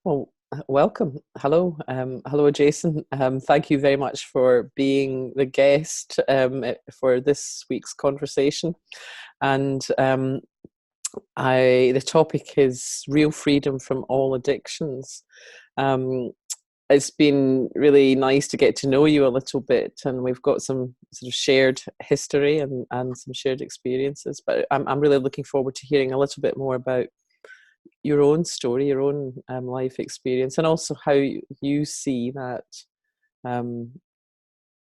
Well, welcome. Hello. Hello, Jason. Thank you very much for being the guest for this week's conversation. And the topic is real freedom from all addictions. Um, it's been really nice to get to know you a little bit, and we've got some sort of shared history and some shared experiences. But I'm really looking forward to hearing a little bit more about your own story, your own life experience, and also how you see that um,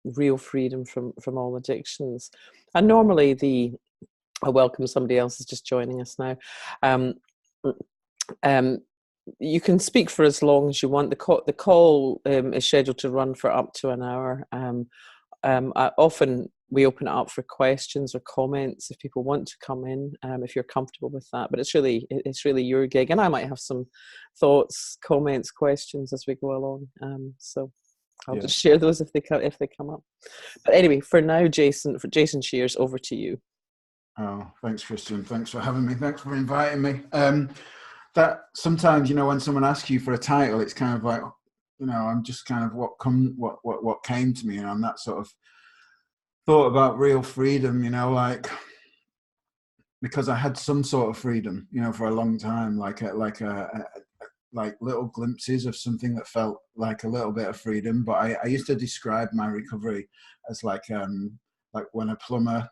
real freedom from all addictions. And normally I welcome somebody else is just joining us now. Um, um, you can speak for as long as you want. The call is scheduled to run for up to an hour. Often we open it up for questions or comments if people want to come in, if you're comfortable with that. But it's really your gig, and I might have some thoughts, comments, questions as we go along. So I'll just share those if they come up. But anyway, for now, Jason Shiers, over to you. Oh, thanks, Christian. Thanks for having me. Thanks for inviting me. That sometimes, when someone asks you for a title, it's kind of like, I'm just kind of what came to me, and I'm that sort of thought about real freedom, because I had some sort of freedom, for a long time, like little glimpses of something that felt like a little bit of freedom. But I used to describe my recovery as like when a plumber,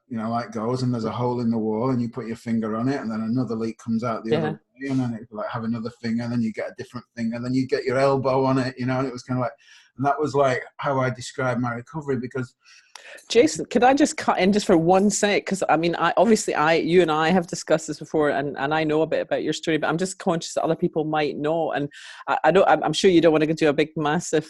goes and there's a hole in the wall and you put your finger on it and then another leak comes out the other way, and then it's like have another finger and then you get a different thing and then you get your elbow on it, and it was kind of like, and that was like how I described my recovery. Because Jason, could I just cut in just for one sec? Because I mean, you and I have discussed this before, and I know a bit about your story, but I'm just conscious that other people might know. And I'm sure you don't want to do a big, massive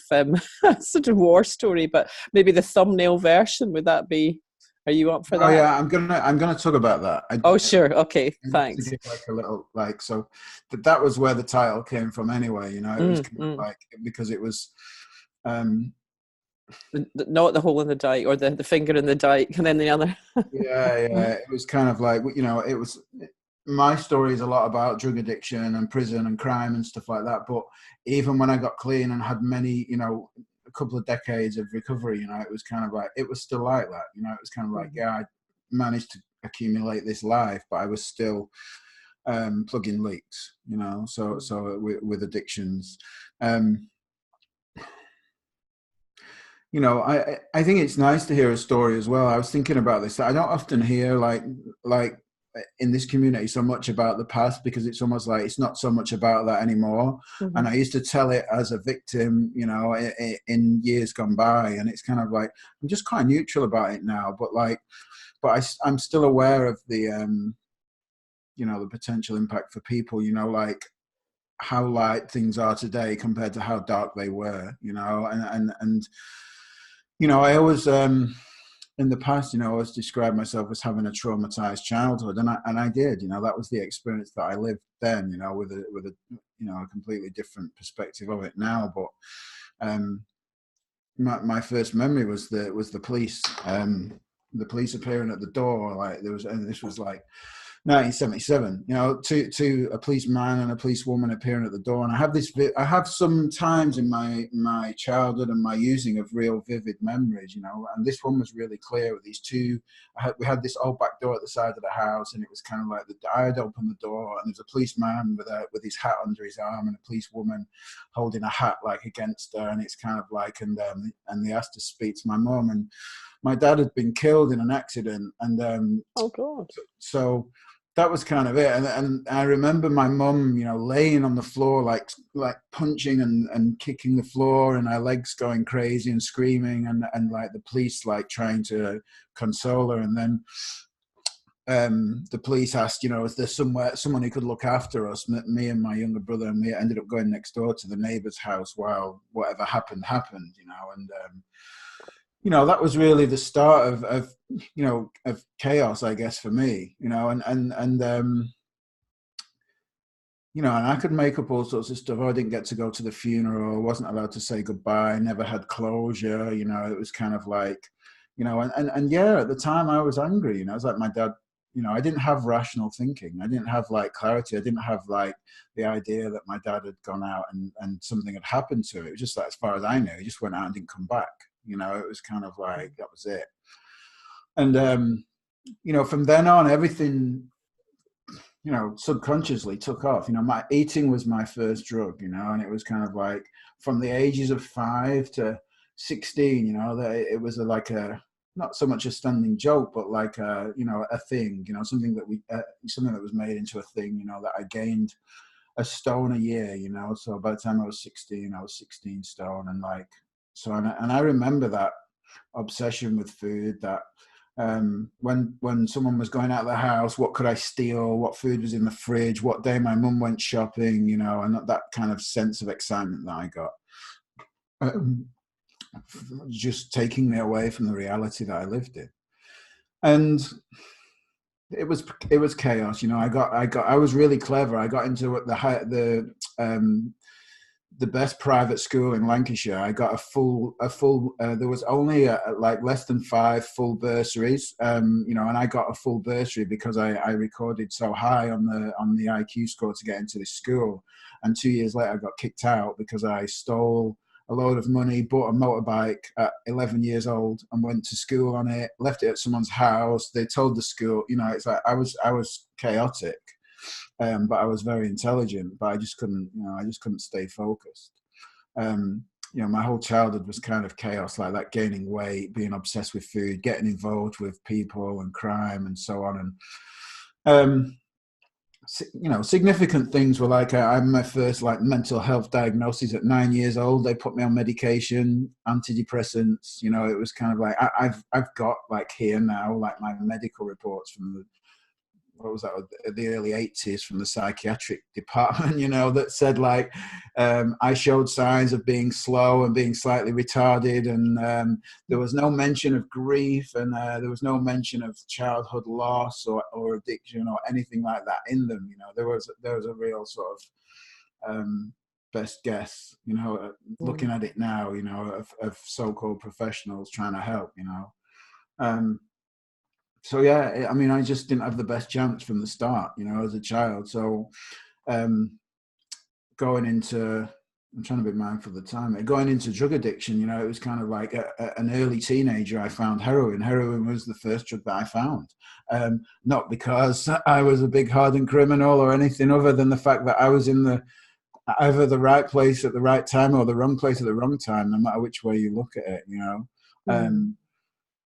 sort of war story, but maybe the thumbnail version, would that be? Are you up for that? Oh yeah, I'm gonna talk about that. Sure. Okay. Thanks. To give like a little so that was where the title came from anyway. It was kind of like, because it was. Not the hole in the dike, or the finger in the dike and then the other. yeah it was kind of like, it was, my story is a lot about drug addiction and prison and crime and stuff like that, but even when I got clean and had many, a couple of decades of recovery, it was kind of like, it was still like that, it was kind of like, I managed to accumulate this life, but I was still plugging leaks, so with addictions. I think it's nice to hear a story as well. I was thinking about this. I don't often hear like in this community so much about the past, because it's almost like it's not so much about that anymore. Mm-hmm. And I used to tell it as a victim, in years gone by, and it's kind of like, I'm just quite neutral about it now. But I'm still aware of the, the potential impact for people, like how light things are today compared to how dark they were, and I always, in the past, I always described myself as having a traumatized childhood, and I did, that was the experience that I lived then, with a completely different perspective of it now. But my first memory was the police, appearing at the door, and this was like 1977, to a policeman and a policewoman appearing at the door. And I have some times in my childhood and my using of real vivid memories, and this one was really clear with these two. We had this old back door at the side of the house, and it was kind of like I had opened the door, and there was a policeman with his hat under his arm, and a policewoman holding a hat like against her, and it's kind of like, and they asked to speak to my mum, and my dad had been killed in an accident, and oh God. So that was kind of it. And I remember my mum, laying on the floor, like punching and kicking the floor, and her legs going crazy and screaming, and like the police like trying to console her. And then the police asked, is there someone who could look after us, me and my younger brother, and we ended up going next door to the neighbor's house while whatever happened, and that was really the start of chaos, I guess, for me, and I could make up all sorts of stuff. I didn't get to go to the funeral, wasn't allowed to say goodbye, never had closure, it was kind of like, and yeah, at the time I was angry, I was like, my dad you know, I didn't have rational thinking. I didn't have like clarity. I didn't have like the idea that my dad had gone out and something had happened to it. It was just like, as far as I knew, he just went out and didn't come back. You know, it was kind of like, that was it. And, you know, from then on, everything, you know, subconsciously took off. You know, my eating was my first drug, you know, and it was kind of like from the ages of 5 to 16, you know, that it was like a, not so much a standing joke, but like a, you know, a thing, you know, something that something that was made into a thing, you know, that I gained a stone a year, you know. So by the time I was 16, I was 16 stone. And like, so, and I remember that obsession with food, that when someone was going out of the house, what could I steal, what food was in the fridge, what day my mum went shopping, you know, and that kind of sense of excitement that I got, just taking me away from the reality that I lived in. And it was chaos, you know. I was really clever. I got into the best private school in Lancashire. I got a full. There was only like less than 5 full bursaries, you know, and I got a full bursary because I recorded so high on the IQ score to get into this school. And 2 years later, I got kicked out because I stole a load of money, bought a motorbike at 11 years old and went to school on it, left it at someone's house. They told the school, you know, it's like I was chaotic. But I was very intelligent, but I just couldn't, you know, I just couldn't stay focused. You know, my whole childhood was kind of chaos like that, gaining weight, being obsessed with food, getting involved with people and crime and so on. And, you know, significant things were like, I had my first like mental health diagnosis at 9 years old. They put me on medication, antidepressants, you know. It was kind of like, I've got like here now, like my medical reports from the, what was that, the early 80s, from the psychiatric department, you know, that said like, I showed signs of being slow and being slightly retarded, and there was no mention of grief, and there was no mention of childhood loss or addiction or anything like that in them. You know, there was a real sort of best guess, you know, looking at it now, you know, of so-called professionals trying to help, you know. So yeah, I mean, I just didn't have the best chance from the start, you know, as a child. So going into, I'm trying to be mindful of the time, going into drug addiction, you know, it was kind of like an early teenager. I found heroin. Heroin was the first drug that I found. Not because I was a big hardened criminal or anything, other than the fact that I was in either the right place at the right time or the wrong place at the wrong time, no matter which way you look at it, you know.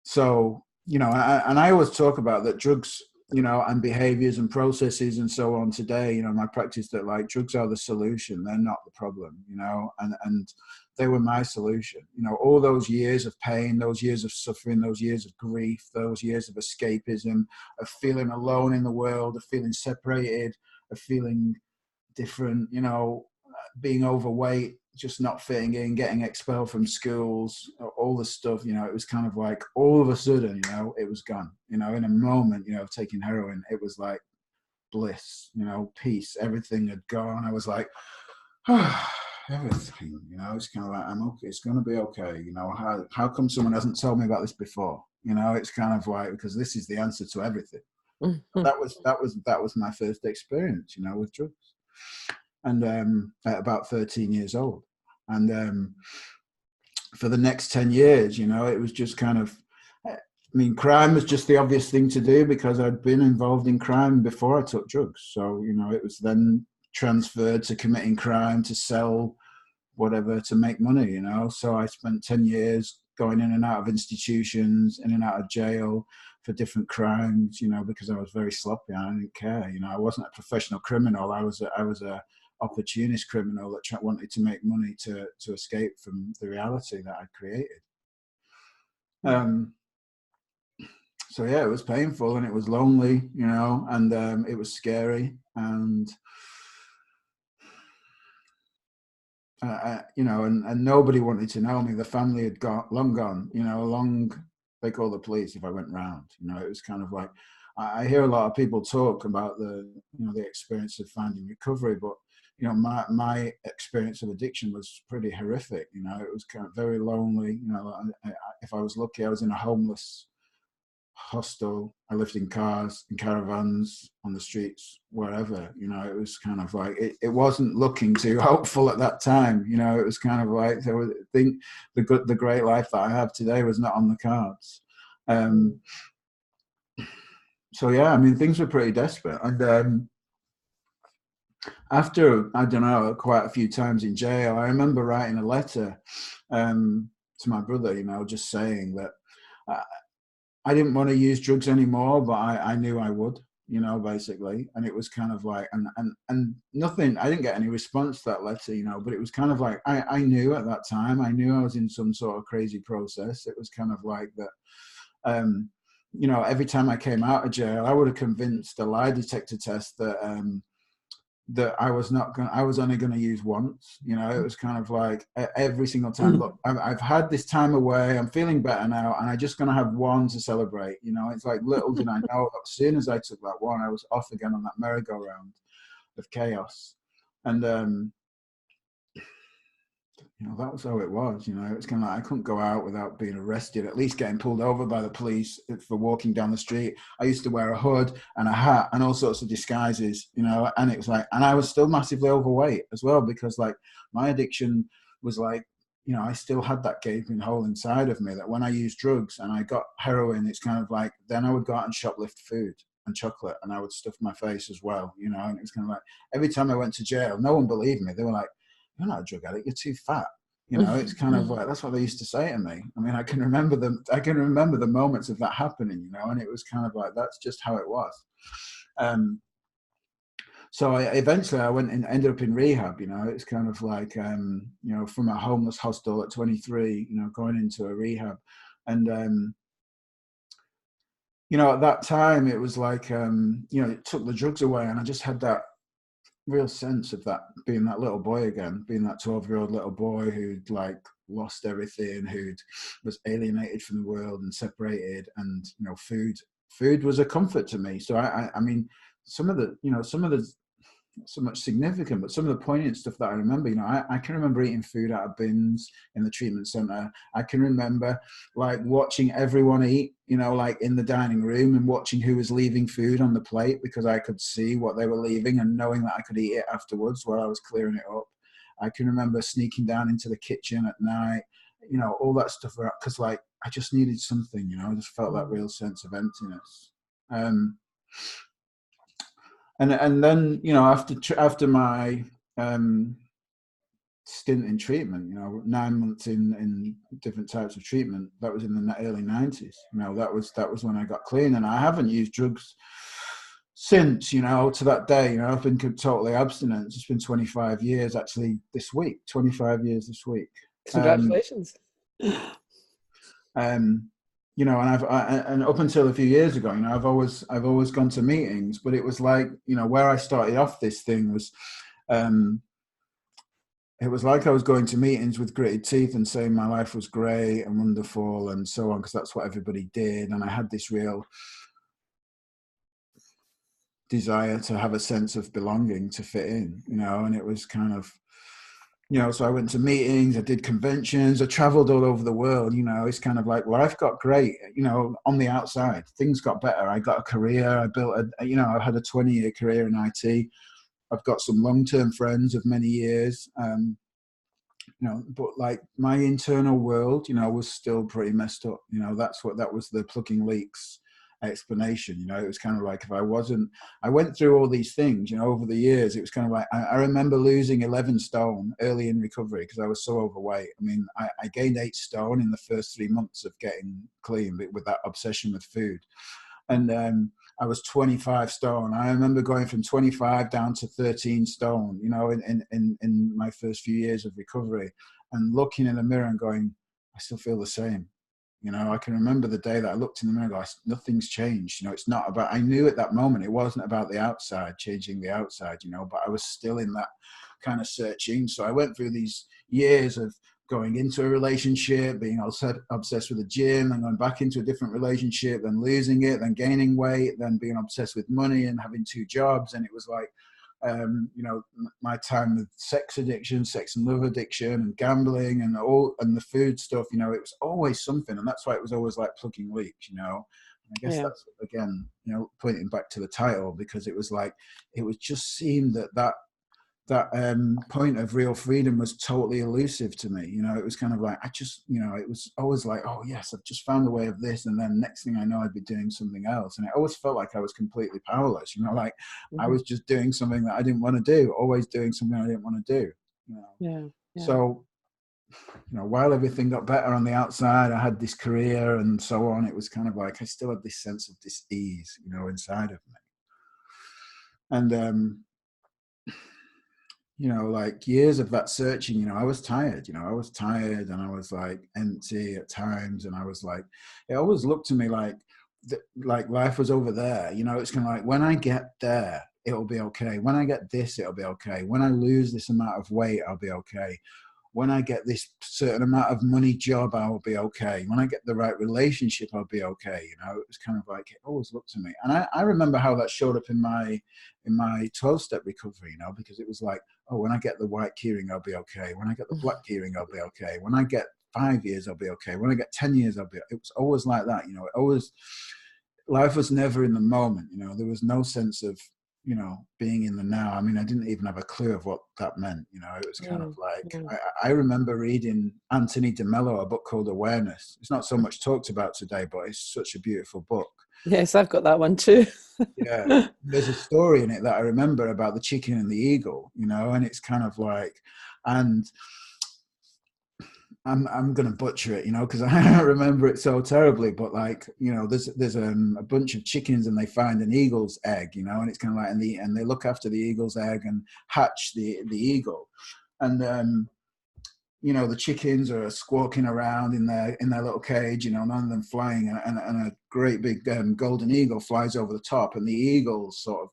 So, you know, and I always talk about that drugs, you know, and behaviors and processes and so on today, you know, my practice, that like drugs are the solution, they're not the problem, you know, and they were my solution. You know, all those years of pain, those years of suffering, those years of grief, those years of escapism, of feeling alone in the world, of feeling separated, of feeling different, you know, being overweight, just not fitting in, getting expelled from schools, all the stuff, you know. It was kind of like all of a sudden, you know, it was gone, you know, in a moment, you know, of taking heroin. It was like bliss, you know, peace, everything had gone. I was like, oh, everything, you know. It's kind of like, I'm okay, it's going to be okay, you know. How come someone hasn't told me about this before, you know? It's kind of like, because this is the answer to everything. That was my first experience, you know, with drugs. And at about 13 years old. And for the next 10 years, you know, it was just kind of, I mean, crime was just the obvious thing to do because I'd been involved in crime before I took drugs. So, you know, it was then transferred to committing crime, to sell whatever, to make money, you know. So I spent 10 years going in and out of institutions, in and out of jail for different crimes, you know, because I was very sloppy. I didn't care, you know. I wasn't a professional criminal. I was a opportunist criminal that wanted to make money to escape from the reality that I'd created. So yeah, it was painful and it was lonely, you know, and it was scary, and you know, and nobody wanted to know me. The family had long gone, you know, they call the police if I went round, you know. It was kind of like, I hear a lot of people talk about the, you know, the experience of finding recovery, but you know, my experience of addiction was pretty horrific. You know, it was kind of very lonely. You know, if I was lucky, I was in a homeless hostel. I lived in cars, in caravans, on the streets, wherever. You know, it was kind of like it wasn't looking too hopeful at that time. You know, it was kind of like there was, I think the great life that I have today was not on the cards. So yeah, I mean, things were pretty desperate, and after, I don't know, quite a few times in jail, I remember writing a letter to my brother, you know, just saying that I didn't want to use drugs anymore, but I knew I would, you know, basically. And it was kind of like, and nothing, I didn't get any response to that letter, you know, but it was kind of like, I knew at that time, I knew I was in some sort of crazy process. It was kind of like that, you know, every time I came out of jail, I would have convinced a lie detector test that I was not going. I was only going to use once. You know, it was kind of like every single time. Look, I've had this time away. I'm feeling better now, and I'm just going to have one to celebrate. You know, it's like little did I know that as soon as I took that one, I was off again on that merry-go-round of chaos, and you know, that was how it was. You know, it was kind of like I couldn't go out without being arrested, at least getting pulled over by the police for walking down the street. I used to wear a hood and a hat and all sorts of disguises, you know, and it was like, and I was still massively overweight as well, because like my addiction was like, you know, I still had that gaping hole inside of me that when I used drugs and I got heroin, it's kind of like, then I would go out and shoplift food and chocolate and I would stuff my face as well, you know, and it was kind of like, every time I went to jail, no one believed me. They were like, "You're not a drug addict, you're too fat." You know, it's kind of like, that's what they used to say to me. I mean, I can remember the moments of that happening, you know, and it was kind of like, that's just how it was. So eventually I went and ended up in rehab, you know. It's kind of like, you know, from a homeless hostel at 23, you know, going into a rehab. And, you know, at that time it was like, you know, it took the drugs away and I just had that real sense of that, being that little boy again, being that 12-year-old little boy who'd like lost everything, who'd was alienated from the world and separated, and you know, food was a comfort to me. So I mean, some of the, you know, some of the, not so much significant, but some of the poignant stuff that I remember, you know, I can remember eating food out of bins in the treatment center. I can remember like watching everyone eat, you know, like in the dining room and watching who was leaving food on the plate because I could see what they were leaving and knowing that I could eat it afterwards while I was clearing it up. I can remember sneaking down into the kitchen at night, you know, all that stuff, because like I just needed something, you know, I just felt that real sense of emptiness. And then, you know, after my stint in treatment, you know, 9 months in different types of treatment, that was in the early 90s. You know, that was when I got clean, and I haven't used drugs since, you know, to that day. You know, I've been totally abstinent. It's been 25 years actually this week, 25 years this week. Congratulations. You know, and up until a few years ago, you know, I've always gone to meetings, but it was like, you know, where I started off this thing was, it was like I was going to meetings with gritted teeth and saying my life was great and wonderful and so on, because that's what everybody did. And I had this real desire to have a sense of belonging, to fit in, you know, and it was kind of, you know, so I went to meetings, I did conventions, I traveled all over the world. You know, it's kind of like life got great, you know, on the outside. Things got better. I got a career. I built you know, I had a 20-year career in IT. I've got some long-term friends of many years, you know, but like my internal world, you know, was still pretty messed up. You know, that was the plugging leaks explanation. You know, it was kind of like, if I went through all these things, you know, over the years. It was kind of like, I remember losing 11 stone early in recovery because I was so overweight. I mean, I gained 8 stone in the first 3 months of getting clean, but with that obsession with food. And I was 25 stone. I remember going from 25 down to 13 stone, you know, in my first few years of recovery, and looking in the mirror and going, I still feel the same. You know, I can remember the day that I looked in the mirror and go, nothing's changed. You know, it's not about, I knew at that moment it wasn't about the outside, changing the outside, you know, but I was still in that kind of searching. So I went through these years of going into a relationship, being obsessed with the gym, and going back into a different relationship, then losing it, then gaining weight, then being obsessed with money and having 2 jobs. And it was like, you know, my time with sex addiction, sex and love addiction, and gambling, and the food stuff, you know, it was always something. And that's why it was always like plugging leaks, you know. I guess that's, again, pointing back to the title, because it was like, it was just seemed that point of real freedom was totally elusive to me. It was kind of like, I just, it was always like, oh yes, I've just found the way of this. And then next thing I know, I'd be doing something else. And it always felt like I was completely powerless, like I was just doing something that I didn't want to do, always doing something I didn't want to do. So, while everything got better on the outside, I had this career and so on, it was kind of like, I still had this sense of dis-ease, inside of me. And, like years of that searching, I was tired, and I was like empty at times. And I was like, it always looked to me like life was over there, it's kind of like, when I get there, it'll be okay. When I get this, it'll be okay. When I lose this amount of weight, I'll be okay. When I get this certain amount of money job, I will be okay. When I get the right relationship, I'll be okay. It was kind of like, it always looked to me. And I remember how that showed up in my 12-step recovery, because it was like, oh, when I get the white keyring, I'll be okay. When I get the black keyring, I'll be okay. When I get 5 years, I'll be okay. When I get 10 years, I'll be, it was always like that. It always, life was never in the moment. There was no sense of, being in the now. I mean, I didn't even have a clue of what that meant. It was kind of like, I remember reading Anthony DeMello, a book called Awareness. It's not so much talked about today, but it's such a beautiful book. Yes, I've got that one too. Yeah. There's a story in it that I remember about the chicken and the eagle, and it's kind of like, and I'm going to butcher it, because I remember it so terribly, but like, there's a bunch of chickens and they find an eagle's egg, and it's kind of like, and they look after the eagle's egg and hatch the eagle. And, the chickens are squawking around in their little cage, none of them flying, and a great big golden eagle flies over the top, and the eagle sort of,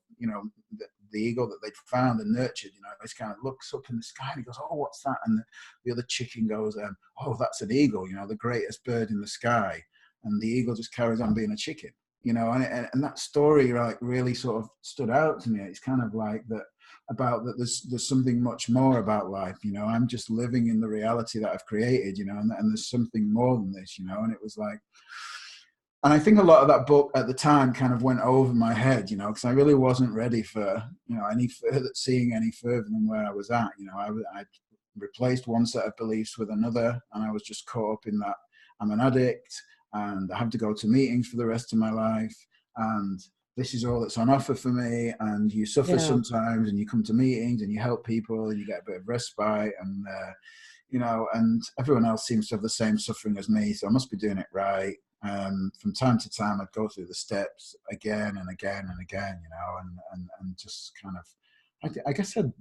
the eagle that they'd found and nurtured, it kind of looks up in the sky and he goes, oh, what's that? And the other chicken goes, oh, that's an eagle, the greatest bird in the sky. And the eagle just carries on being a chicken, and that story like really sort of stood out to me. It's kind of like that, about that there's something much more about life, I'm just living in the reality that I've created, and there's something more than this, and it was like, and I think a lot of that book at the time kind of went over my head, because I really wasn't ready for, seeing any further than where I was at. I replaced one set of beliefs with another, and I was just caught up in that I'm an addict and I have to go to meetings for the rest of my life, and this is all that's on offer for me. And you suffer sometimes, and you come to meetings and you help people and you get a bit of respite, and and everyone else seems to have the same suffering as me, so I must be doing it right. From time to time, I'd go through the steps again and again and again, and just kind of, I guess I'd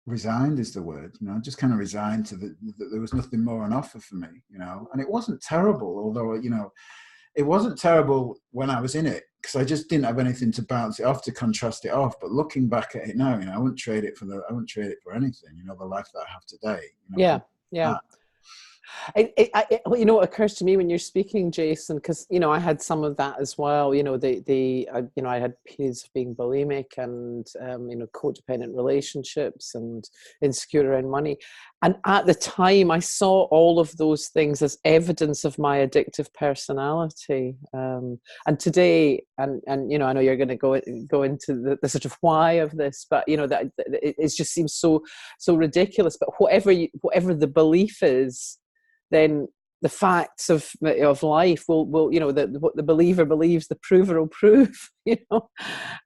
resigned is the word, just kind of resigned to that there was nothing more on offer for me, and it wasn't terrible, although, it wasn't terrible when I was in it, because I just didn't have anything to bounce it off, to contrast it off. But looking back at it now, I wouldn't trade it for anything, the life that I have today. Yeah. It occurs to me when you're speaking, Jason, because I had some of that as well. I had periods of being bulimic and codependent relationships and insecure around money. And at the time, I saw all of those things as evidence of my addictive personality. And today, and I know you're going to go into the sort of why of this, but that it just seems so ridiculous. But whatever the belief is, then the facts of life will what the believer believes, the prover will prove,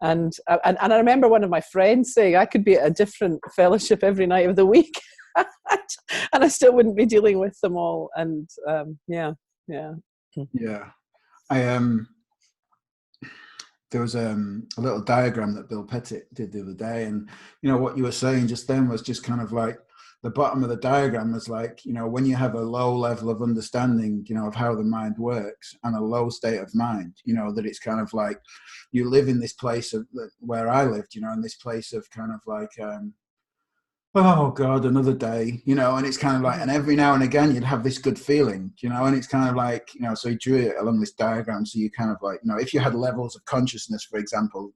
And I remember one of my friends saying I could be at a different fellowship every night of the week, and I still wouldn't be dealing with them all. And yeah. There was a little diagram that Bill Pettit did the other day, and what you were saying just then was just kind of like, the bottom of the diagram was like, when you have a low level of understanding, of how the mind works, and a low state of mind, that it's kind of like you live in this place of where I lived, in this place of kind of like, oh God, another day, and it's kind of like, and every now and again you'd have this good feeling, and it's kind of like, so he drew it along this diagram. So you kind of like, if you had levels of consciousness, for example,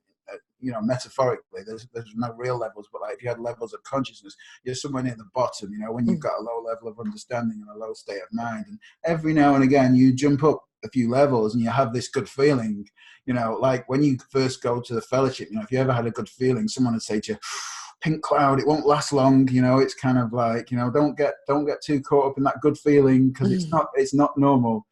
you know, metaphorically, there's no real levels, but like if you had levels of consciousness, you're somewhere near the bottom, you know, when you've got a low level of understanding and a low state of mind. And every now and again, you jump up a few levels and you have this good feeling, you know, like when you first go to the fellowship, you know, if you ever had a good feeling, someone would say to you, pink cloud, it won't last long, you know. It's kind of like, you know, don't get too caught up in that good feeling, because it's not normal.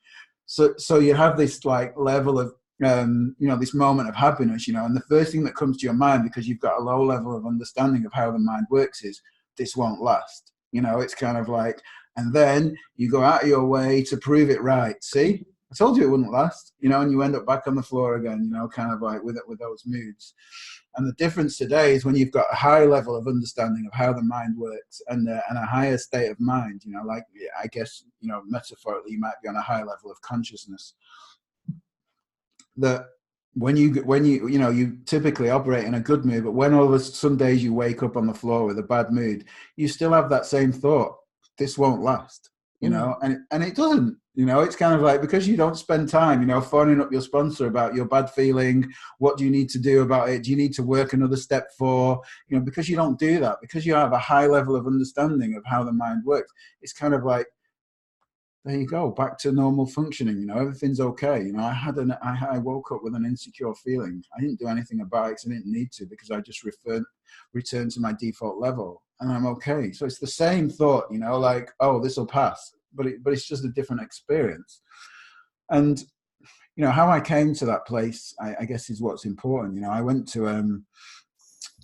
So you have this like level of you know, this moment of happiness, you know, and the first thing that comes to your mind, because you've got a low level of understanding of how the mind works, is this won't last, you know. It's kind of like, and then you go out of your way to prove it right. See, I told you it wouldn't last, you know, and you end up back on the floor again, you know, kind of like with those moods. And the difference today is when you've got a high level of understanding of how the mind works, and a higher state of mind, you know, like, I guess, you know, metaphorically, you might be on a high level of consciousness. That when you know, you typically operate in a good mood, but when all of some days you wake up on the floor with a bad mood, you still have that same thought, this won't last, you know, and it doesn't, you know. It's kind of like, because you don't spend time, you know, phoning up your sponsor about your bad feeling, what do you need to do about it, do you need to work another step for, you know, because you don't do that, because you have a high level of understanding of how the mind works. It's kind of like, there you go, back to normal functioning, you know, everything's okay. You know, I woke up with an insecure feeling. I didn't do anything about it because I didn't need to, because I just returned to my default level, and I'm okay. So it's the same thought, you know, like, oh, this will pass, but it's just a different experience. And, you know, how I came to that place, I guess, is what's important. You know, I went to,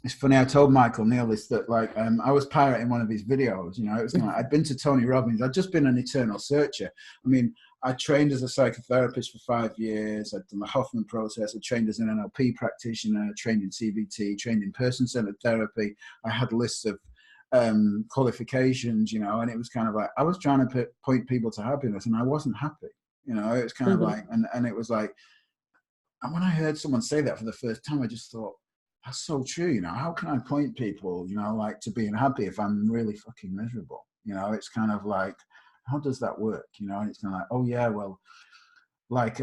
it's funny, I told Michael Neal this, that like, I was pirating one of his videos, you know. It was kind of like, I'd been to Tony Robbins, I'd just been an eternal searcher. I mean, I trained as a psychotherapist for 5 years, I'd done the Hoffman process, I trained as an NLP practitioner, trained in CBT, trained in person-centered therapy. I had lists of qualifications, you know, and it was kind of like, I was trying to point people to happiness, and I wasn't happy, you know. It was kind of like, and it was like, and when I heard someone say that for the first time, I just thought, that's so true, you know. How can I point people, you know, like, to being happy if I'm really fucking miserable? You know, it's kind of like, how does that work? You know, and it's kind of like, oh yeah, well, like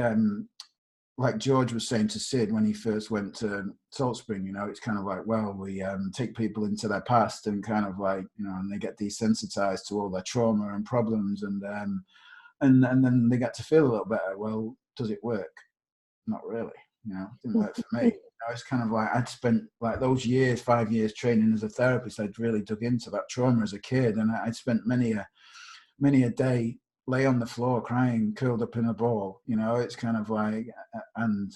George was saying to Sid when he first went to Salt Spring, you know, it's kind of like, well, we take people into their past and kind of like, you know, and they get desensitized to all their trauma and problems, and then they get to feel a little better. Well, does it work? Not really, you know. It didn't work for me. You know, it's kind of like, I'd spent like those years, 5 years training as a therapist. I'd really dug into that trauma as a kid, and I'd spent many a day lay on the floor crying, curled up in a ball. You know, it's kind of like, and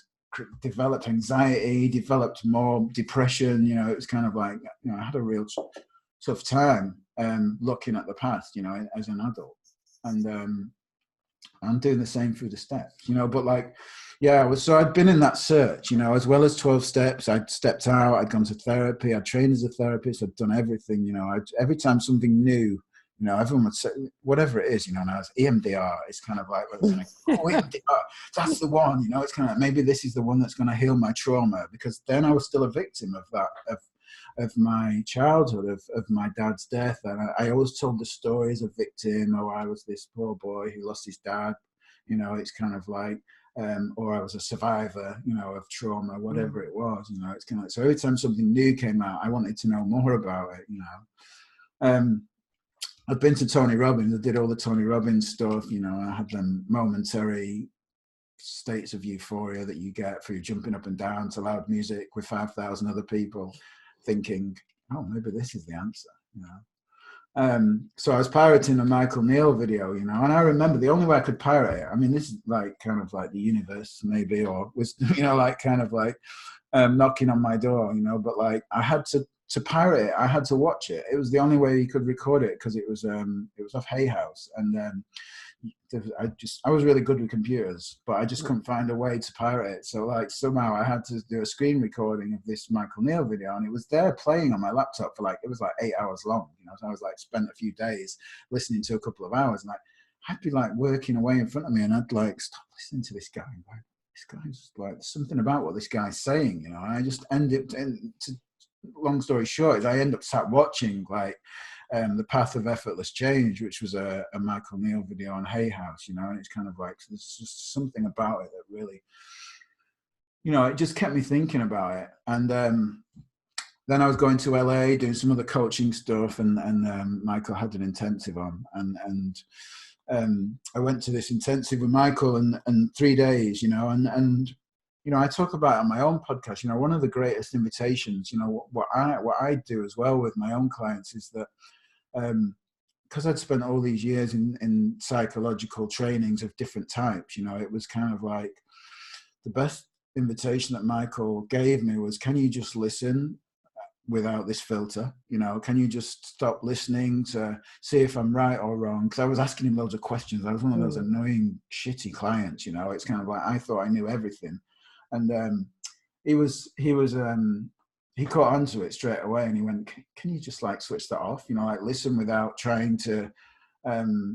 developed anxiety, developed more depression. You know, it was kind of like, you know, I had a real tough time looking at the past, you know, as an adult, and I'm doing the same through the steps, you know. But like, yeah, so I'd been in that search, you know, as well as 12 steps. I'd stepped out, I'd gone to therapy, I'd trained as a therapist, I'd done everything, you know. Every time something new, you know, everyone would say, whatever it is, you know, now it's EMDR. It's kind of like, oh, EMDR, that's the one, you know. It's kind of like, maybe this is the one that's going to heal my trauma, because then I was still a victim of that, of my childhood, of my dad's death. And I always told the story as a victim. Oh, I was this poor boy who lost his dad, you know. It's kind of like, or I was a survivor, you know, of trauma, whatever it was, you know. It's kind of like, so every time something new came out, I wanted to know more about it, you know. I've been to Tony Robbins. I did all the Tony Robbins stuff, you know. I had them momentary states of euphoria that you get for you jumping up and down to loud music with 5,000 other people, thinking, oh, maybe this is the answer, you know. So I was pirating a Michael Neal video, you know, and I remember the only way I could pirate it, I mean, this is like kind of like the universe maybe, or was, you know, like kind of like knocking on my door, you know. But like, I had to pirate it, I had to watch it. It was the only way you could record it, because it was off Hay House, and I was really good with computers, but I just couldn't find a way to pirate it. So like, somehow I had to do a screen recording of this Michael Neal video, and it was there playing on my laptop for like, it was like 8 hours long, you know. So I was like, spent a few days listening to a couple of hours, and like, I'd be like working away in front of me, and I'd like, stop listening to this guy. Like, this guy's like, something about what this guy's saying, you know. And I just ended, and long story short, is I end up sat watching like The Path of Effortless Change, which was a Michael Neal video on Hay House, you know. And it's kind of like, there's just something about it that really, you know, it just kept me thinking about it. And then I was going to LA doing some other coaching stuff, and Michael had an intensive on, and I went to this intensive with Michael, and 3 days, you know, and you know, I talk about it on my own podcast. You know, one of the greatest invitations, you know, what I do as well with my own clients is that because I'd spent all these years in psychological trainings of different types, you know, it was kind of like the best invitation that Michael gave me was, can you just listen without this filter? You know, can you just stop listening to see if I'm right or wrong? Because I was asking him loads of questions. I was one of those annoying, shitty clients, you know. It's kind of like I thought I knew everything. And he caught onto it straight away, and he went, can you just like switch that off? You know, like listen without trying to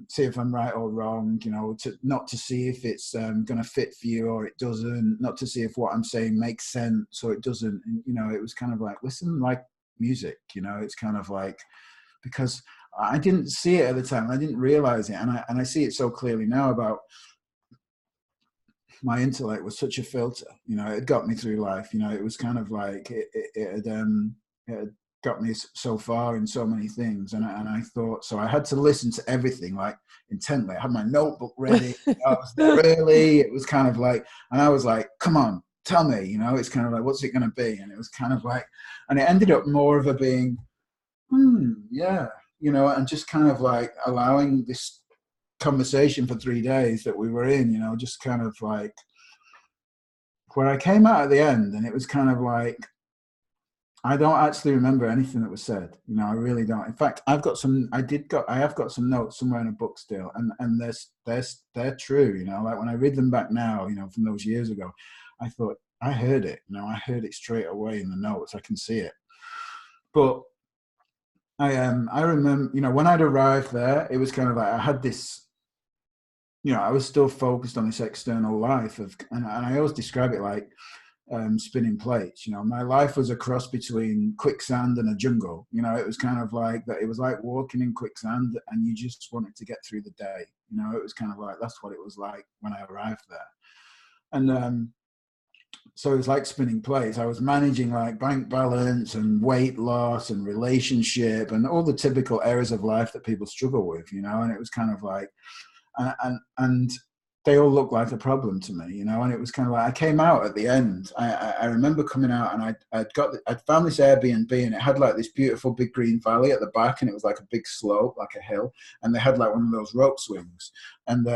see if I'm right or wrong, you know, not to see if it's going to fit for you or it doesn't, not to see if what I'm saying makes sense or it doesn't. And, you know, it was kind of like, listen like music, you know, it's kind of like, because I didn't see it at the time. I didn't realize it. And I see it so clearly now about my intellect was such a filter, you know, it got me through life. You know, it was kind of like it had got me so far in so many things, and I thought, so I had to listen to everything like intently. I had my notebook ready. I was there early. It was kind of like, and I was like, come on, tell me, you know, it's kind of like, what's it going to be? And it was kind of like, and it ended up more of a being, yeah, you know, and just kind of like allowing this conversation for 3 days that we were in, you know, just kind of like where I came out at the end, and it was kind of like, I don't actually remember anything that was said. You know, I really don't. In fact, I have got some notes somewhere in a book still, and they're true. You know, like when I read them back now, you know, from those years ago, I thought I heard it. You know, I heard it straight away in the notes. I can see it. But I remember, you know, when I'd arrived there, it was kind of like I had this, you know, I was still focused on this external life of, and I always describe it like spinning plates. You know, my life was a cross between quicksand and a jungle. You know, it was kind of like that. It was like walking in quicksand, and you just wanted to get through the day. You know, it was kind of like, that's what it was like when I arrived there. And so it was like spinning plates. I was managing like bank balance and weight loss and relationship and all the typical areas of life that people struggle with, you know. And it was kind of like, and they all looked like a problem to me, you know. And it was kind of like, I came out at the end. I remember coming out, and I'd found this Airbnb, and it had like this beautiful big green valley at the back, and it was like a big slope, like a hill, and they had like one of those rope swings. And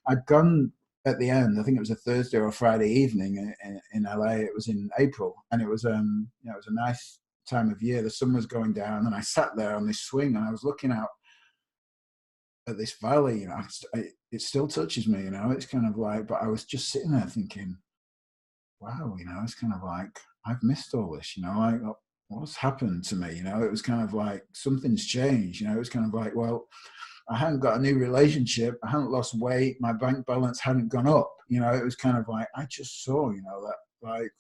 I'd gone at the end. I think it was a Thursday or a Friday evening in LA. It was in April, and it was you know, it was a nice time of year. The sun was going down, and I sat there on this swing, and I was looking out at this valley. You know, it still touches me, you know. It's kind of like, but I was just sitting there thinking, wow, you know, it's kind of like, I've missed all this, you know, like, what's happened to me? You know, it was kind of like something's changed, you know. It was kind of like, well, I hadn't got a new relationship, I hadn't lost weight, my bank balance hadn't gone up, you know. It was kind of like, I just saw, you know, that like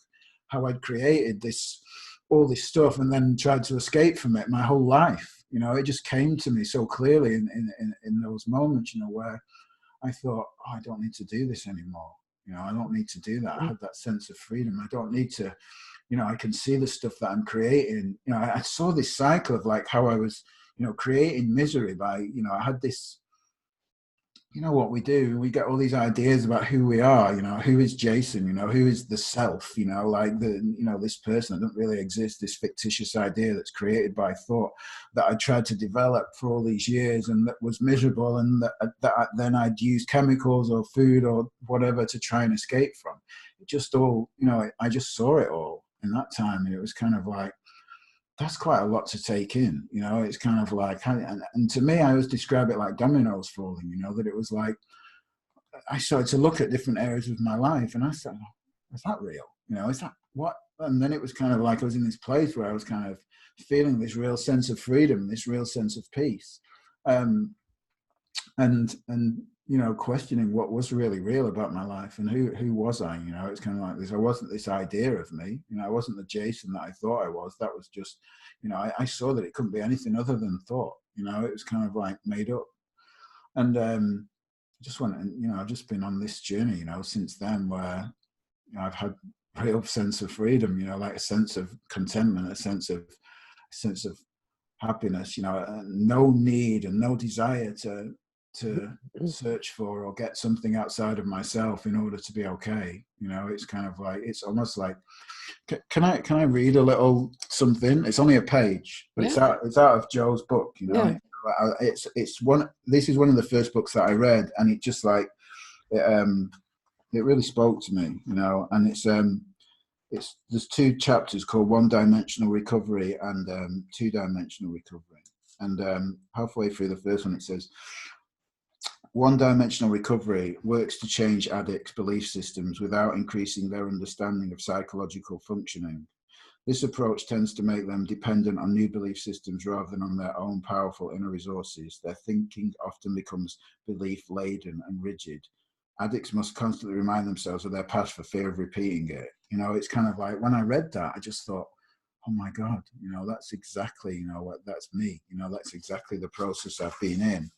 how I'd created this, all this stuff, and then tried to escape from it my whole life. You know, it just came to me so clearly in those moments, you know, where I thought, oh, I don't need to do this anymore. You know, I don't need to do that. I had that sense of freedom. I don't need to, you know, I can see the stuff that I'm creating. You know, I saw this cycle of like how I was, you know, creating misery by, you know, I had this, you know, what we do, we get all these ideas about who we are, you know, who is Jason, you know, who is the self, you know, like the, you know, this person that doesn't really exist, this fictitious idea that's created by thought that I tried to develop for all these years, and that was miserable, and then I'd use chemicals or food or whatever to try and escape from. It just all, you know, I just saw it all in that time, and it was kind of like, that's quite a lot to take in, you know. It's kind of like, and to me, I always describe it like dominoes falling, you know, that it was like, I started to look at different areas of my life, and I said, oh, is that real? You know, is that what? And then it was kind of like I was in this place where I was kind of feeling this real sense of freedom, this real sense of peace. And you know, questioning what was really real about my life, and who was I. You know, it's kind of like this, I wasn't this idea of me, you know, I wasn't the Jason that I thought I was. That was just, you know, I saw that it couldn't be anything other than thought. You know, it was kind of like made up. And just went, and you know, I've just been on this journey, you know, since then, where you know, I've had real sense of freedom, like a sense of contentment, a sense of happiness, no need and no desire to search for or get something outside of myself in order to be okay. It's kind of like, it's almost like, can I read a little something? It's only a page, but it's out of Joe's book, it's one, this is one of the first books that I read, and it just like it really spoke to me, and it's there's two chapters called One-Dimensional Recovery and Two-Dimensional Recovery. And halfway through the first one, it says, one-dimensional recovery works to change addicts' belief systems without increasing their understanding of psychological functioning. This approach tends to make them dependent on new belief systems rather than on their own powerful inner resources. Their thinking often becomes belief-laden and rigid. Addicts must constantly remind themselves of their past for fear of repeating it. It's kind of like, when I read that, I just thought, oh my God, that's exactly, what that's me. That's exactly the process I've been in.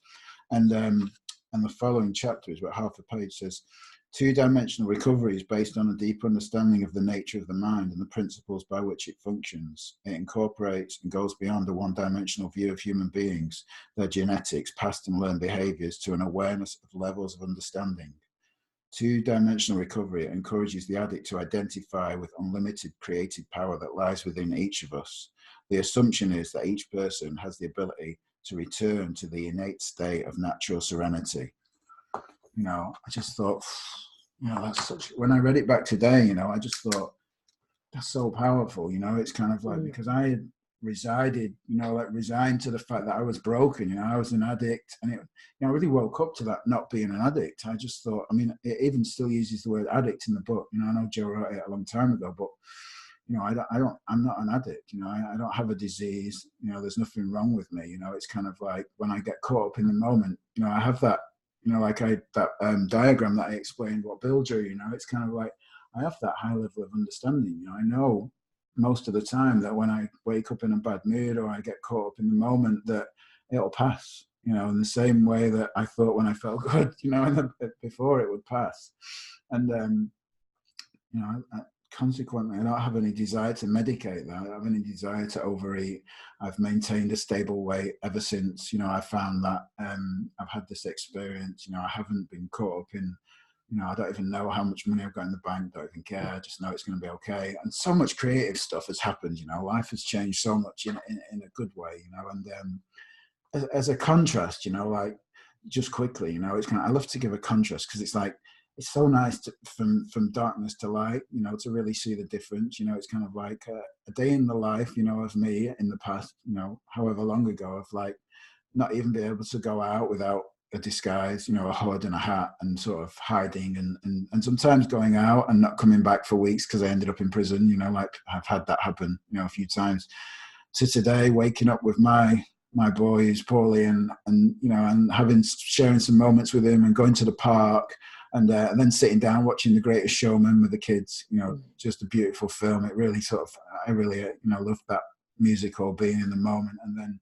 And the following chapter is about half a page, says, two-dimensional recovery is based on a deep understanding of the nature of the mind and the principles by which it functions. It incorporates and goes beyond a one-dimensional view of human beings, their genetics, past and learned behaviors, to an awareness of levels of understanding. Two-dimensional recovery encourages the addict to identify with unlimited creative power that lies within each of us. The assumption is that each person has the ability to return to the innate state of natural serenity. I just thought, that's such, when I read it back today, I just thought, that's so powerful. It's kind of like, because I had resided, resigned to the fact that I was broken, I was an addict, and I really woke up to that, not being an addict. I just thought, it even still uses the word addict in the book. I know Joe wrote it a long time ago, but I'm not an addict, I don't have a disease, there's nothing wrong with me, it's kind of like, when I get caught up in the moment, I have that, that diagram that I explained what Bill drew, it's kind of like, I have that high level of understanding, I know most of the time that when I wake up in a bad mood or I get caught up in the moment, that it'll pass, in the same way that I thought when I felt good, before it would pass. And, consequently, I don't have any desire to medicate that. I don't have any desire to overeat. I've maintained a stable weight ever since, I found that I've had this experience, I haven't been caught up in, I don't even know how much money I've got in the bank, don't even care. I just know it's going to be okay. And so much creative stuff has happened, life has changed so much in a good way, and as a contrast, like, just quickly, it's kind of, I love to give a contrast because it's like, it's so nice to, from darkness to light, to really see the difference. It's kind of like a day in the life, of me in the past, however long ago, of like not even be able to go out without a disguise, a hood and a hat, and sort of hiding, and sometimes going out and not coming back for weeks because I ended up in prison, like I've had that happen, a few times, to today waking up with my boy who's poorly and sharing some moments with him and going to the park. And then sitting down watching The Greatest Showman with the kids, just a beautiful film. It really I really, loved that musical, being in the moment, and then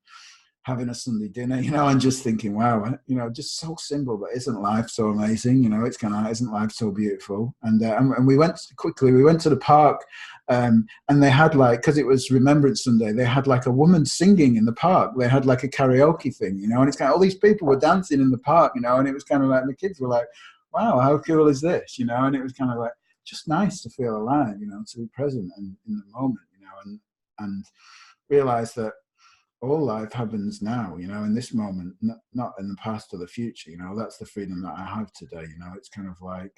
having a Sunday dinner, and just thinking, wow, just so simple, but isn't life so amazing? It's kind of, isn't life so beautiful? And we went to the park, and they had like, because it was Remembrance Sunday, they had like a woman singing in the park. They had like a karaoke thing, and it's kind of, all these people were dancing in the park, and it was kind of like, the kids were like, wow, how cool is this? And it was kind of like, just nice to feel alive, to be present and in the moment, and realize that all life happens now, in this moment, not in the past or the future. That's the freedom that I have today. It's kind of like,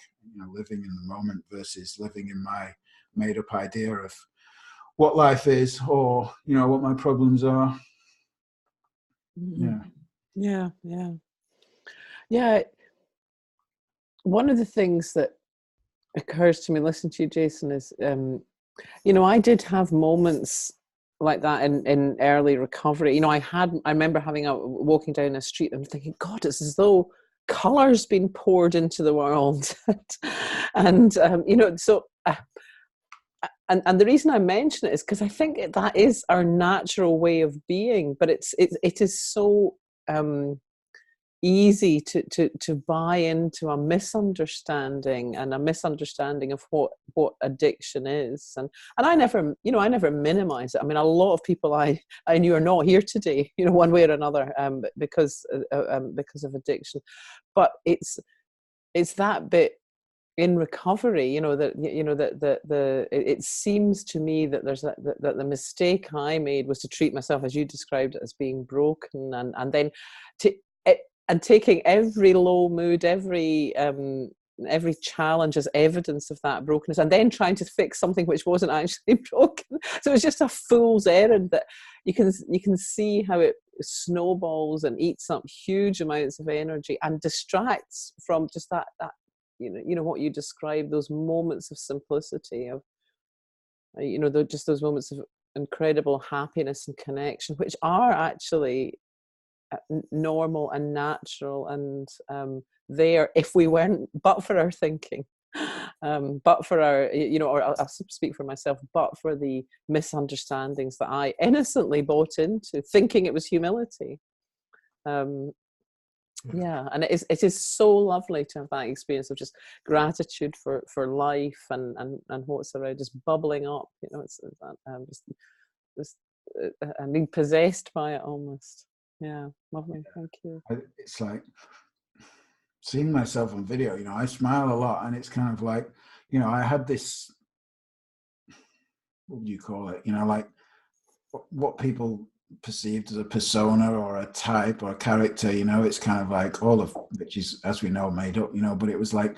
living in the moment versus living in my made up idea of what life is, or, what my problems are. Yeah. One of the things that occurs to me listening to you, Jason, is, I did have moments like that in early recovery. I remember walking down a street and thinking, God, it's as though colour's been poured into the world. And, so, and the reason I mention it is because I think that is our natural way of being, but it is so, easy to buy into a misunderstanding of what addiction is, and I never, I never minimize it. I mean, a lot of people I knew are not here today, one way or another, because of addiction. But it's that bit in recovery, it seems to me that there's that the mistake I made was to treat myself, as you described it, as being broken, and then and taking every low mood, every challenge as evidence of that brokenness, and then trying to fix something which wasn't actually broken. So it was just a fool's errand that you can see how it snowballs and eats up huge amounts of energy and distracts from just that what you described, those moments of simplicity, of just those moments of incredible happiness and connection, which are actually normal and natural, and there, if we weren't, but for our thinking, but for our, or I'll speak for myself, but for the misunderstandings that I innocently bought into, thinking it was humility. Yeah, and it is so lovely to have that experience of just gratitude for life and what's around, just bubbling up. It's just and being possessed by it almost. Yeah, lovely. Thank you. It's like seeing myself on video. I smile a lot, and it's kind of like, I had this. What would you call it? Like what people perceived as a persona or a type or a character, it's kind of like all of which is, as we know, made up, but it was like,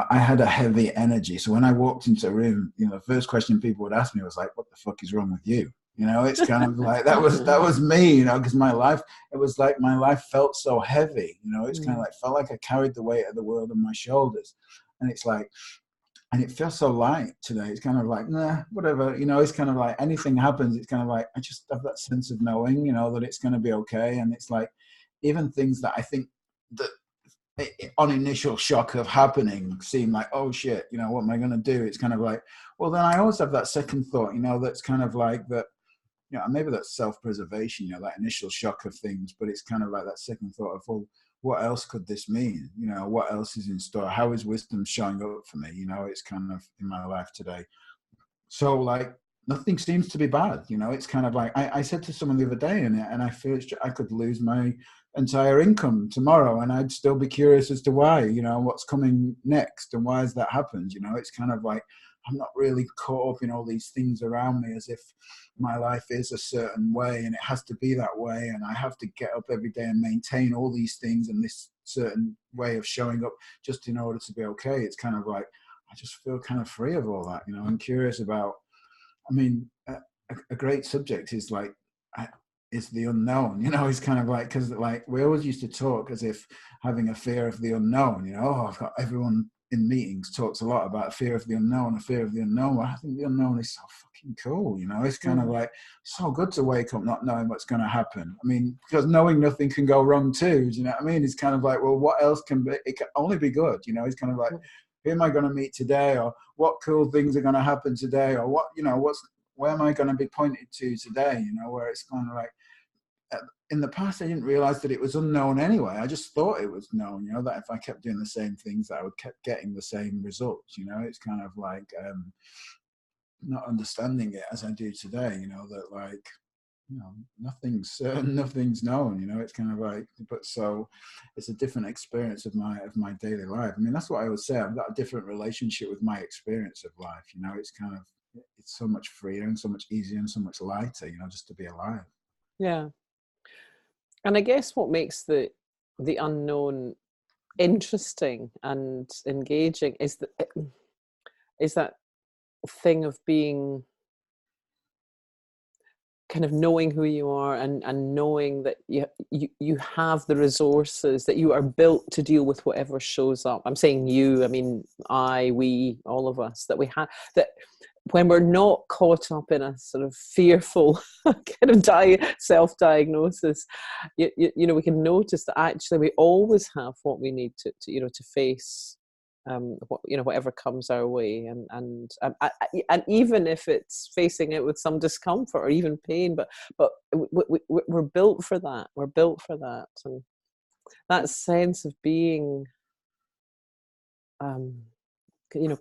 I had a heavy energy. So when I walked into a room, the first question people would ask me was like, what the fuck is wrong with you? It's kind of like, that was me, because it was like my life felt so heavy, it's kind of like, felt like I carried the weight of the world on my shoulders. And it's like, and it feels so light today. It's kind of like, nah, whatever, it's kind of like anything happens. It's kind of like, I just have that sense of knowing, that it's going to be okay. And it's like, even things that I think that on initial shock of happening seem like, oh shit, what am I going to do? It's kind of like, well, then I always have that second thought, that's kind of like that, maybe that's self-preservation, that initial shock of things, but it's kind of like that second thought of, well, what else could this mean? What else is in store? How is wisdom showing up for me? It's kind of in my life today. So like, nothing seems to be bad. It's kind of like, I said to someone the other day, and I feel I could lose my entire income tomorrow, and I'd still be curious as to why, what's coming next and why has that happened? It's kind of like, I'm not really caught up in all these things around me as if my life is a certain way and it has to be that way, and I have to get up every day and maintain all these things and this certain way of showing up just in order to be okay. It's kind of like, I just feel kind of free of all that. I'm curious about, I mean, a great subject is like, is the unknown, it's kind of like, because like we always used to talk as if having a fear of the unknown, I've got everyone in meetings talks a lot about fear of the unknown, a fear of the unknown. Well, I think the unknown is so fucking cool, it's kind of like so good to wake up not knowing what's going to happen. I mean, because knowing nothing can go wrong too, do you know what I mean? It's kind of like, well, what else can be? It can only be good, it's kind of like, who am I going to meet today, or what cool things are going to happen today, or what, where am I going to be pointed to today, where it's kind of like, in the past, I didn't realize that it was unknown anyway. I just thought it was known, that if I kept doing the same things, that I would keep getting the same results. It's kind of like not understanding it as I do today, that like, nothing's certain, nothing's known, it's kind of like, but so it's a different experience of my daily life. I mean, that's what I would say. I've got a different relationship with my experience of life. It's kind of, it's so much freer and so much easier and so much lighter, just to be alive. Yeah. And I guess what makes the unknown interesting and engaging is that thing of being kind of knowing who you are, and knowing that you have the resources, that you are built to deal with whatever shows up. I'm saying you, I mean we, all of us, that we have that. When we're not caught up in a sort of fearful kind of self-diagnosis, we can notice that actually we always have what we need to face whatever comes our way, and even if it's facing it with some discomfort or even pain, but we're built for that. We're built for that, and that sense of being,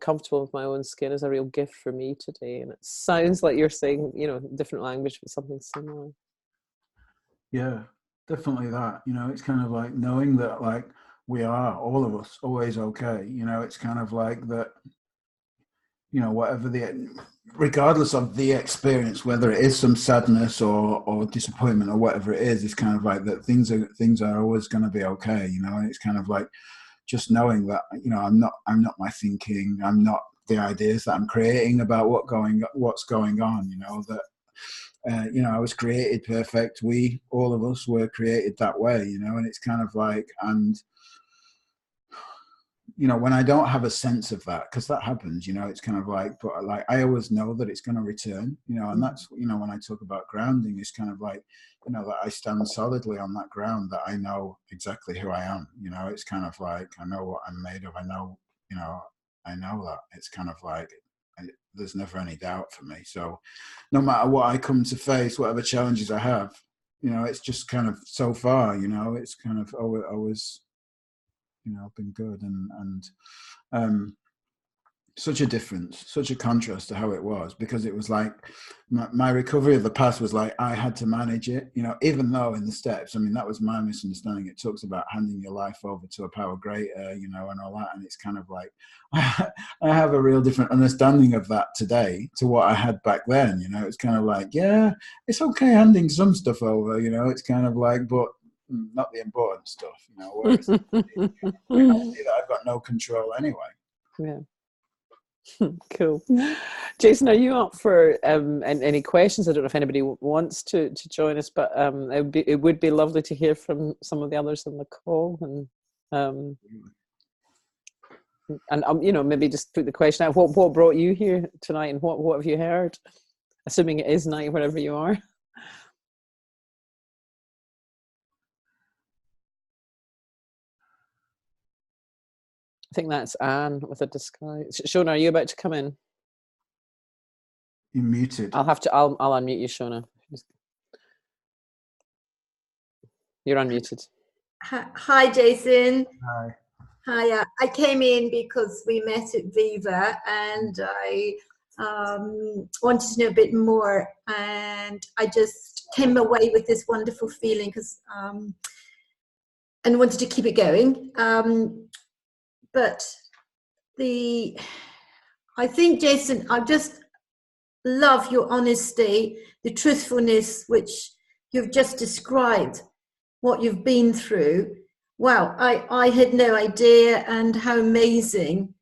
comfortable with my own skin is a real gift for me today. And it sounds like you're saying, different language, but something similar. Yeah, definitely that. It's kind of like knowing that, like, we are, all of us, always okay. It's kind of like that, whatever regardless of the experience, whether it is some sadness or disappointment or whatever it is, it's kind of like that things are always going to be okay, and it's kind of like just knowing that, I'm not my thinking, I'm not the ideas that I'm creating about what's going on, that I was created perfect. All of us were created that way, and it's kind of like, and when I don't have a sense of that, because that happens, it's kind of like, but like, I always know that it's going to return, and that's, when I talk about grounding, it's kind of like, that I stand solidly on that ground, that I know exactly who I am, it's kind of like, I know what I'm made of. I know that it's kind of like, there's never any doubt for me. So no matter what I come to face, whatever challenges I have, it's just kind of, so far, it's kind of always, been good, and such a difference, such a contrast to how it was, because it was like my recovery of the past was like, I had to manage it, even though in the steps, I mean, that was my misunderstanding. It talks about handing your life over to a power greater, and all that. And it's kind of like, I have a real different understanding of that today to what I had back then. It's kind of like, yeah, it's okay handing some stuff over, it's kind of like, but not the important stuff, whereas I see that I've got no control anyway. Yeah. Cool. Jason, are you up for any questions? I don't know if anybody wants to join us, but it would be lovely to hear from some of the others on the call, and maybe just put the question out. What brought you here tonight, and what have you heard? Assuming it is night wherever you are. I think that's Anne with a disguise. Shona, are you about to come in? You're muted. I'll unmute you, Shona. You're unmuted. Hi, Jason. Hi. Hi. I came in because we met at Viva, and I wanted to know a bit more, and I just came away with this wonderful feeling and wanted to keep it going. But I think, Jason, I just love your honesty, the truthfulness which you've just described, what you've been through. Wow, I had no idea, and how amazing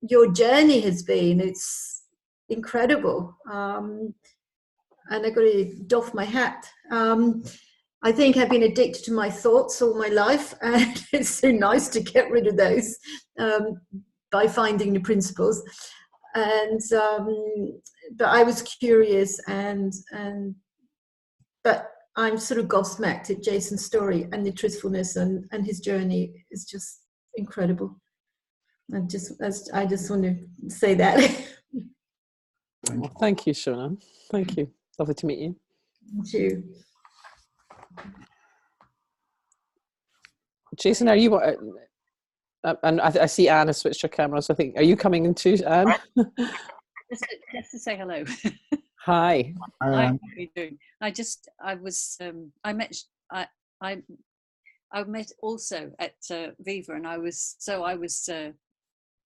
your journey has been. It's incredible. And I got to doff my hat. I think I've been addicted to my thoughts all my life, and it's so nice to get rid of those by finding the principles. And but I was curious, but I'm sort of gobsmacked at Jason's story, and the truthfulness and his journey is just incredible. I just want to say that. Thank you, Shona. Thank you. Lovely to meet you. Thank you. Jason, are you? And I see Anne has switched her camera, so I think, are you coming in too, Anne? Just to say hello. Hi. Hi, how are you doing? I met also at Viva, and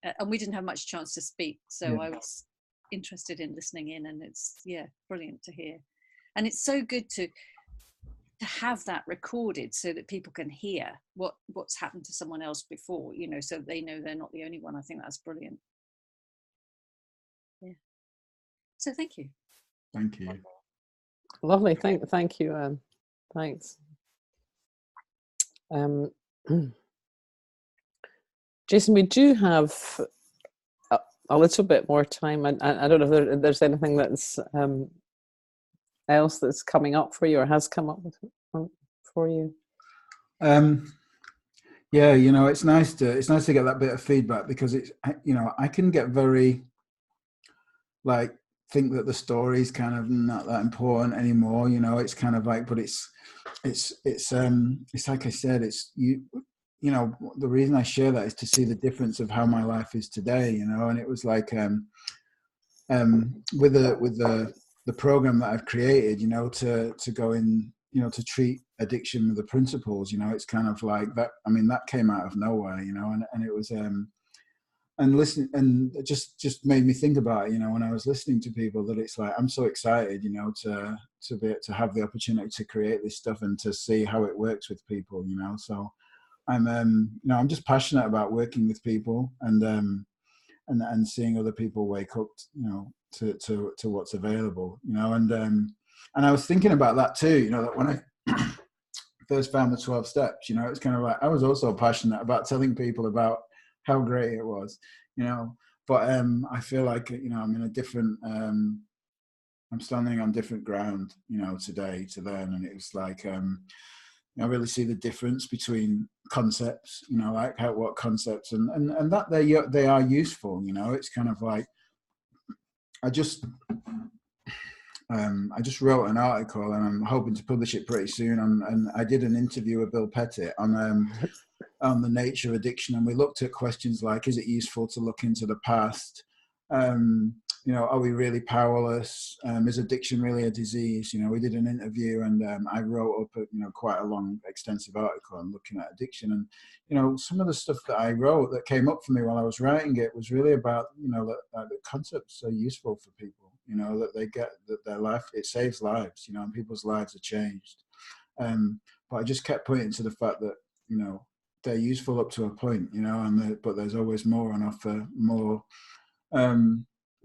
and we didn't have much chance to speak, so yeah. I was interested in listening in, and it's brilliant to hear, and it's so good to have that recorded so that people can hear what's happened to someone else before, so they know they're not the only one. I think that's brilliant. Yeah. So thank you. Thank you. Lovely. Thank you, Anne. Thanks. Jason, we do have a little bit more time. I don't know if there's anything that's else that's coming up for you, or has come up for you. Yeah, it's nice to get that bit of feedback, because it's, I can get very, like, think that the story's kind of not that important anymore. You know, it's kind of like, but it's like I said, it's you know, the reason I share that is to see the difference of how my life is today, you know. And it was like with the program that I've created, you know, to go in, you know, to treat addiction with the principles, you know, it's kind of like that. I mean, that came out of nowhere, you know, and it was and listen, and it just made me think about it, you know, when I was listening to people, that it's like, I'm so excited, you know, to have the opportunity to create this stuff and to see how it works with people, you know. So I'm you know, I'm just passionate about working with people and seeing other people wake up, you know, to what's available, you know. And I was thinking about that too, you know, that when I first found the 12 steps, you know, it's kind of like I was also passionate about telling people about how great it was, you know. But I feel like, you know, I'm in a different I'm standing on different ground, you know, today to then. And it was like I really see the difference between concepts, you know, like what concepts and that they are useful, you know. It's kind of like I just wrote an article and I'm hoping to publish it pretty soon. And I did an interview with Bill Pettit on the nature of addiction, and we looked at questions like, is it useful to look into the past? You know, are we really powerless? Is addiction really a disease? You know, we did an interview, and I wrote up you know, quite a long, extensive article on looking at addiction. And you know, some of the stuff that I wrote that came up for me while I was writing it was really about, you know, that the concepts are useful for people. You know, that they get that their life, it saves lives. You know, and people's lives are changed. But I just kept pointing to the fact that, you know, they're useful up to a point, you know, but there's always more on offer,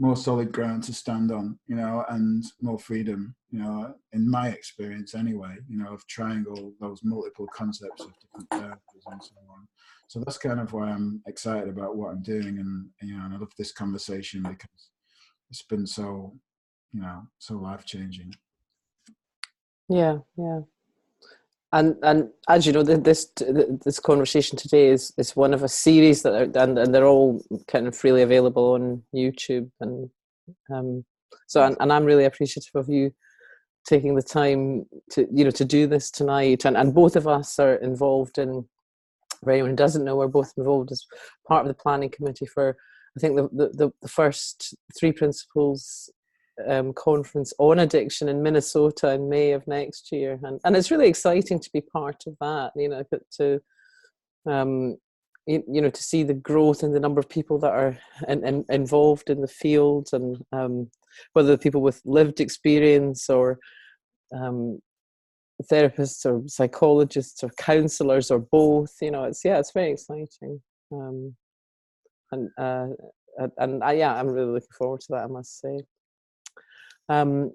more solid ground to stand on, you know, and more freedom, you know, in my experience anyway, you know, of trying all those multiple concepts of different therapies and so on. So that's kind of why I'm excited about what I'm doing, and you know, and I love this conversation because it's been so, you know, so life-changing. Yeah. And as you know, this conversation today is one of a series that are, and they're all kind of freely available on YouTube, and so I'm really appreciative of you taking the time to, you know, to do this tonight, and both of us are involved in, for anyone who doesn't know, we're both involved as part of the planning committee for, I think, the first 3 principles conference on addiction in Minnesota in May of next year, and it's really exciting to be part of that, you know, but to you know, to see the growth in the number of people that are involved in the field, and whether people with lived experience or therapists or psychologists or counselors or both, you know, it's very exciting, and I'm really looking forward to that, I must say. Now,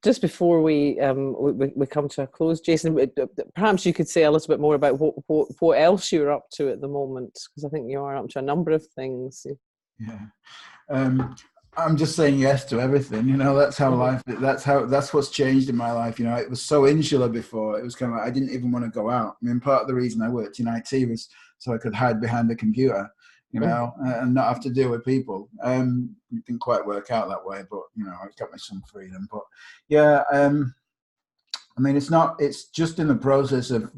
just before we come to a close, Jason, perhaps you could say a little bit more about what else you're up to at the moment, because I think you are up to a number of things. Yeah, I'm just saying yes to everything. You know, that's how life. That's what's changed in my life. You know, it was so insular before. It was kind of like I didn't even want to go out. I mean, part of the reason I worked in IT was so I could hide behind the computer, you know, and not have to deal with people. It didn't quite work out that way, but you know, it got me some freedom. But yeah, I mean, it's just in the process of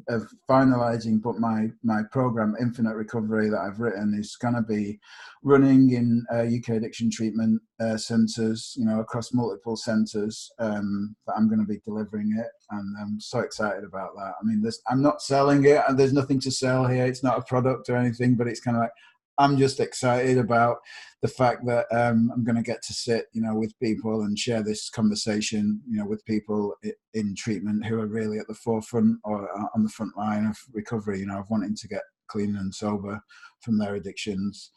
finalizing, but my program, Infinite Recovery, that I've written is going to be running in UK addiction treatment centres, you know, across multiple centres, that I'm going to be delivering it. And I'm so excited about that. I mean, I'm not selling it, and there's nothing to sell here. It's not a product or anything, but it's kind of like, I'm just excited about the fact that I'm going to get to sit, you know, with people and share this conversation, you know, with people in treatment who are really at the forefront or on the front line of recovery, you know, of wanting to get clean and sober from their addictions.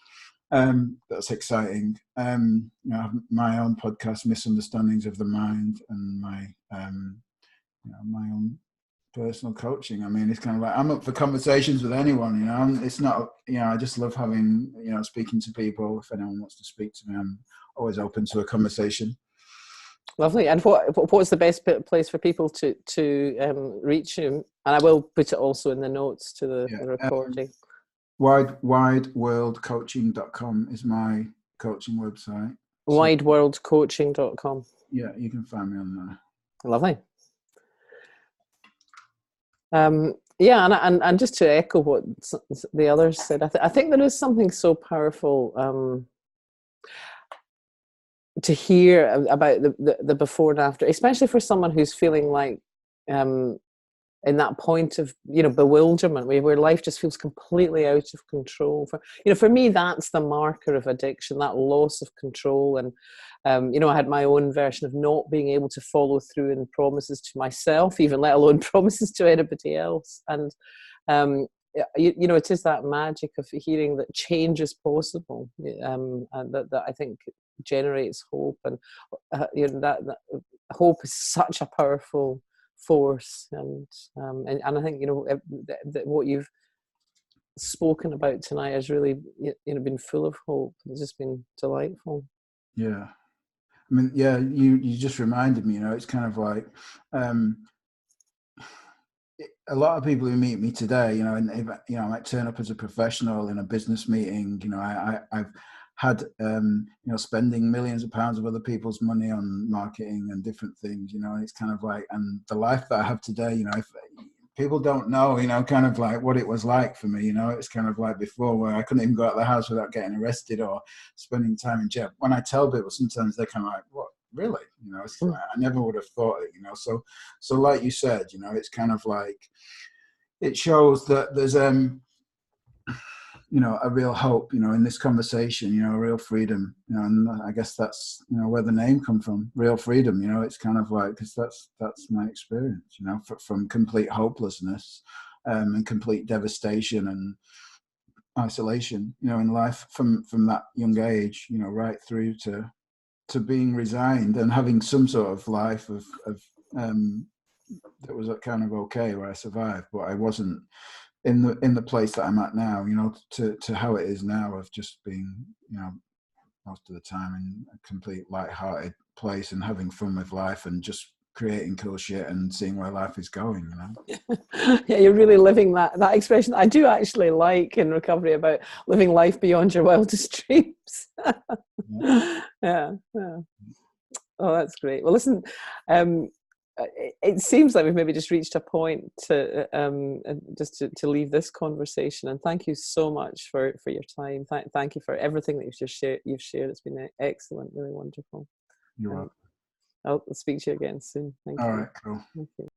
That's exciting. You know, I have my own podcast, Misunderstandings of the Mind, and my own personal coaching. I mean, it's kind of like, I'm up for conversations with anyone, you know. It's not, you know, I just love having, you know, speaking to people. If anyone wants to speak to me, I'm always open to a conversation. Lovely. And what's the best place for people to reach you? And I will put it also in the notes to the recording. Wideworldcoaching.com is my coaching website. wideworldcoaching.com. Yeah, you can find me on there. Lovely. Yeah, and just to echo what the others said, I think there is something so powerful to hear about the before and after, especially for someone who's feeling like in that point of, you know, bewilderment, where life just feels completely out of control. For me, that's the marker of addiction, that loss of control. And you know, I had my own version of not being able to follow through in promises to myself, even let alone promises to anybody else. And you know, it is that magic of hearing that change is possible, and that I think generates hope. And you know, that hope is such a powerful force, and I think, you know, what you've spoken about tonight has really, you know, been full of hope. It's just been delightful. Yeah, I mean, yeah, you just reminded me, you know, it's kind of like a lot of people who meet me today, you know, and if, you know, I might turn up as a professional in a business meeting, you know, I've had, you know, spending millions of pounds of other people's money on marketing and different things, you know, and it's kind of like, and the life that I have today, you know, if people don't know, you know, kind of like what it was like for me, you know, it's kind of like before, where I couldn't even go out of the house without getting arrested or spending time in jail. When I tell people, sometimes they're kind of like, what? Really? You know, it's like, I never would have thought it, you know. So like you said, you know, it's kind of like, it shows that there's you know, a real hope, you know, in this conversation, you know, real freedom, you know, and I guess that's, you know, where the name come from, real freedom, you know. It's kind of like, because that's my experience, you know, from complete hopelessness and complete devastation and isolation, you know, in life from that young age, you know, right through to being resigned and having some sort of life of that was kind of okay, where I survived, but I wasn't in the place that I'm at now, you know, to how it is now, of just being, you know, most of the time in a complete light-hearted place and having fun with life and just creating cool shit and seeing where life is going, you know. Yeah, you're really living that expression I do actually like in recovery, about living life beyond your wildest dreams. Yeah. Oh, that's great. Well, listen, it seems like we've maybe just reached a point to just to leave this conversation. And thank you so much for your time. Thank you for everything that you've shared. It's been excellent, really wonderful. You're welcome. I'll speak to you again soon. Thank you. All right, cool. Thank you.